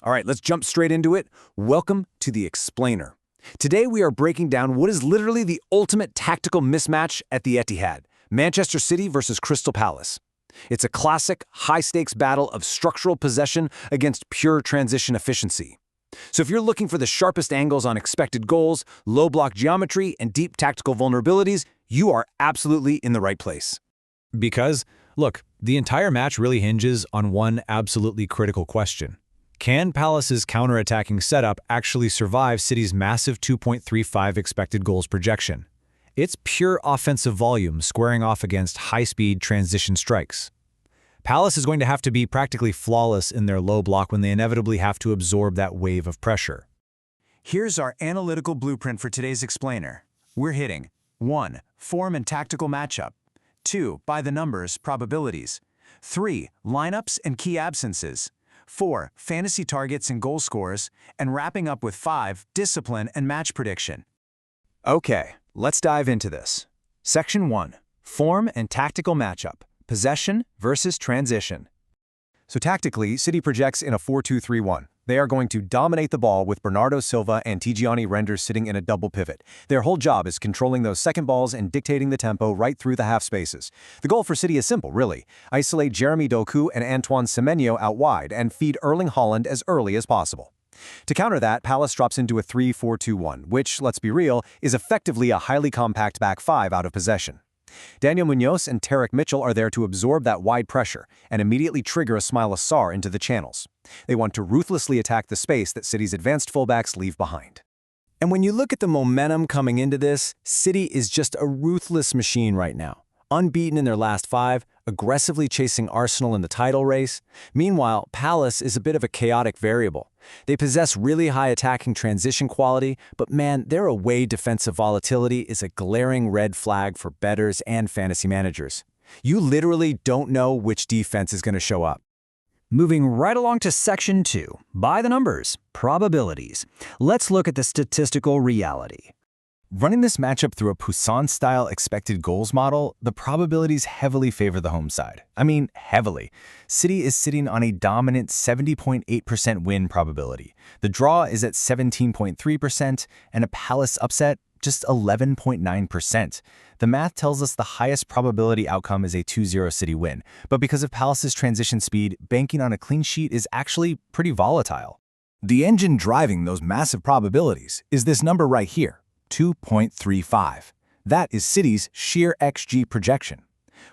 All right, let's jump straight into it. Welcome to the Explainer. Today we are breaking down what is literally the ultimate tactical mismatch at the Etihad, Manchester City versus Crystal Palace. It's a classic, high-stakes battle of structural possession against pure transition efficiency. So if you're looking for the sharpest angles on expected goals, low block geometry, and deep tactical vulnerabilities, you are absolutely in the right place. Because, look, the entire match really hinges on one absolutely critical question. Can Palace's counterattacking setup actually survive City's massive 2.35 expected goals projection? It's pure offensive volume squaring off against high-speed transition strikes. Palace is going to have to be practically flawless in their low block when they inevitably have to absorb that wave of pressure. Here's our analytical blueprint for today's Explainer. We're hitting 1. Form and tactical matchup. 2. By the numbers, probabilities. 3. Lineups and key absences. 4. Fantasy targets and goal scores. And wrapping up with 5. Discipline and match prediction. Okay, let's dive into this. Section 1. Form and tactical matchup. Possession versus transition. So tactically, City projects in a 4-2-3-1. They are going to dominate the ball with Bernardo Silva and Tidjani Reinders sitting in a double pivot. Their whole job is controlling those second balls and dictating the tempo right through the half spaces. The goal for City is simple, really. Isolate Jeremy Doku and Antoine Semenyo out wide and feed Erling Haaland as early as possible. To counter that, Palace drops into a 3-4-2-1, which, let's be real, is effectively a highly compact back five out of possession. Daniel Munoz and Tarek Mitchell are there to absorb that wide pressure and immediately trigger Ismaila Sarr into the channels. They want to ruthlessly attack the space that City's advanced fullbacks leave behind. And when you look at the momentum coming into this, City is just a ruthless machine right now. Unbeaten in their last 5, aggressively chasing Arsenal in the title race. Meanwhile, Palace is a bit of a chaotic variable. They possess really high attacking transition quality, but man, their away defensive volatility is a glaring red flag for bettors and fantasy managers. You literally don't know which defense is going to show up. Moving right along to Section 2, by the numbers, probabilities. Let's look at the statistical reality. Running this matchup through a Poussin-style expected goals model, the probabilities heavily favor the home side. I mean, heavily. City is sitting on a dominant 70.8% win probability. The draw is at 17.3%, and a Palace upset just 11.9%. The math tells us the highest probability outcome is a 2-0 City win, but because of Palace's transition speed, banking on a clean sheet is actually pretty volatile. The engine driving those massive probabilities is this number right here. 2.35. That is City's sheer XG projection.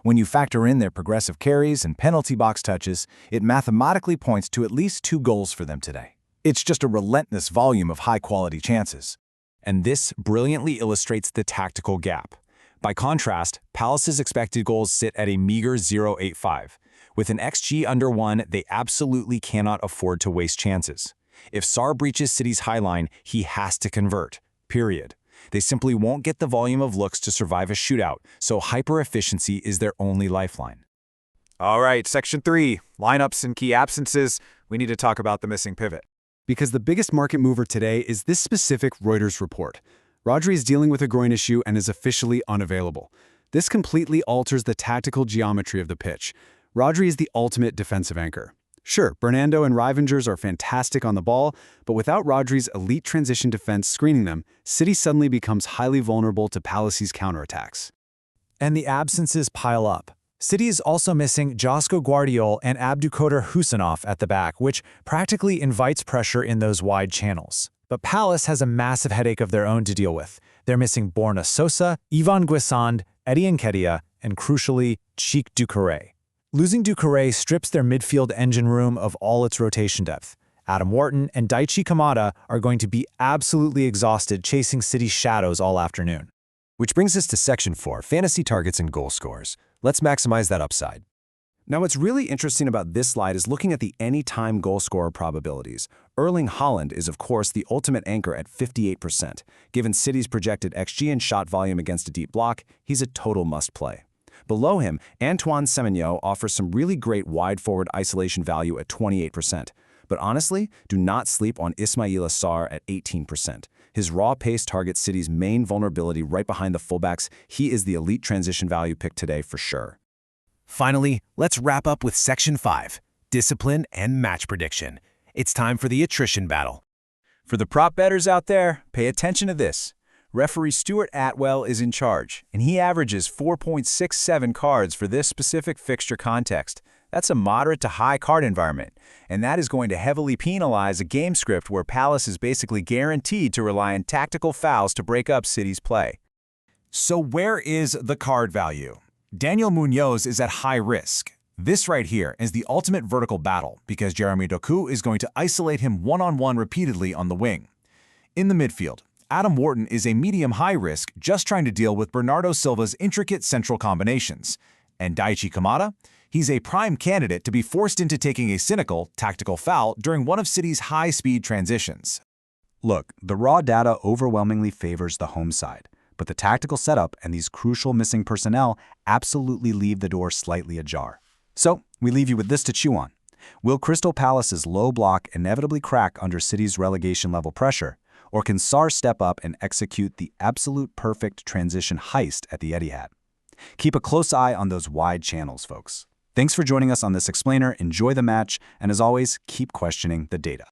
When you factor in their progressive carries and penalty box touches, it mathematically points to at least 2 goals for them today. It's just a relentless volume of high-quality chances. And this brilliantly illustrates the tactical gap. By contrast, Palace's expected goals sit at a meager 0.85. With an XG under 1, they absolutely cannot afford to waste chances. If Sarr breaches City's high line, he has to convert. Period. They simply won't get the volume of looks to survive a shootout, so hyper-efficiency is their only lifeline. All right, Section 3, lineups and key absences. We need to talk about the missing pivot. Because the biggest market mover today is this specific Reuters report. Rodri is dealing with a groin issue and is officially unavailable. This completely alters the tactical geometry of the pitch. Rodri is the ultimate defensive anchor. Sure, Bernardo and Reinders are fantastic on the ball, but without Rodri's elite transition defense screening them, City suddenly becomes highly vulnerable to Palace's counterattacks. And the absences pile up. City is also missing Josko Guardiola and Abdulkader Husanov at the back, which practically invites pressure in those wide channels. But Palace has a massive headache of their own to deal with. They're missing Borna Sosa, Ivan Guisand, Eddie Nketiah, and crucially, Cheikh Doucouré. Losing Doucouré strips their midfield engine room of all its rotation depth. Adam Wharton and Daichi Kamada are going to be absolutely exhausted chasing City's shadows all afternoon. Which brings us to Section 4, fantasy targets and goal scores. Let's maximize that upside. Now, what's really interesting about this slide is looking at the anytime goal scorer probabilities. Erling Haaland is, of course, the ultimate anchor at 58%. Given City's projected XG and shot volume against a deep block, he's a total must-play. Below him, Antoine Semenyo offers some really great wide-forward isolation value at 28%. But honestly, do not sleep on Ismaila Sarr at 18%. His raw pace targets City's main vulnerability right behind the fullbacks. He is the elite transition value pick today for sure. Finally, let's wrap up with Section 5, discipline and match prediction. It's time for the attrition battle. For the prop bettors out there, pay attention to this. Referee Stuart Atwell is in charge, and he averages 4.67 cards for this specific fixture context. That's a moderate to high card environment, and that is going to heavily penalize a game script where Palace is basically guaranteed to rely on tactical fouls to break up City's play. So where is the card value? Daniel Munoz is at high risk. This right here is the ultimate vertical battle because Jeremy Doku is going to isolate him one-on-one repeatedly on the wing. In the midfield, Adam Wharton is a medium-high risk just trying to deal with Bernardo Silva's intricate central combinations. And Daichi Kamada? He's a prime candidate to be forced into taking a cynical, tactical foul during one of City's high-speed transitions. Look, the raw data overwhelmingly favors the home side, but the tactical setup and these crucial missing personnel absolutely leave the door slightly ajar. So, we leave you with this to chew on. Will Crystal Palace's low block inevitably crack under City's relegation-level pressure, or can Sarr step up and execute the absolute perfect transition heist at the Etihad? Keep a close eye on those wide channels, folks. Thanks for joining us on this explainer, enjoy the match, and as always, keep questioning the data.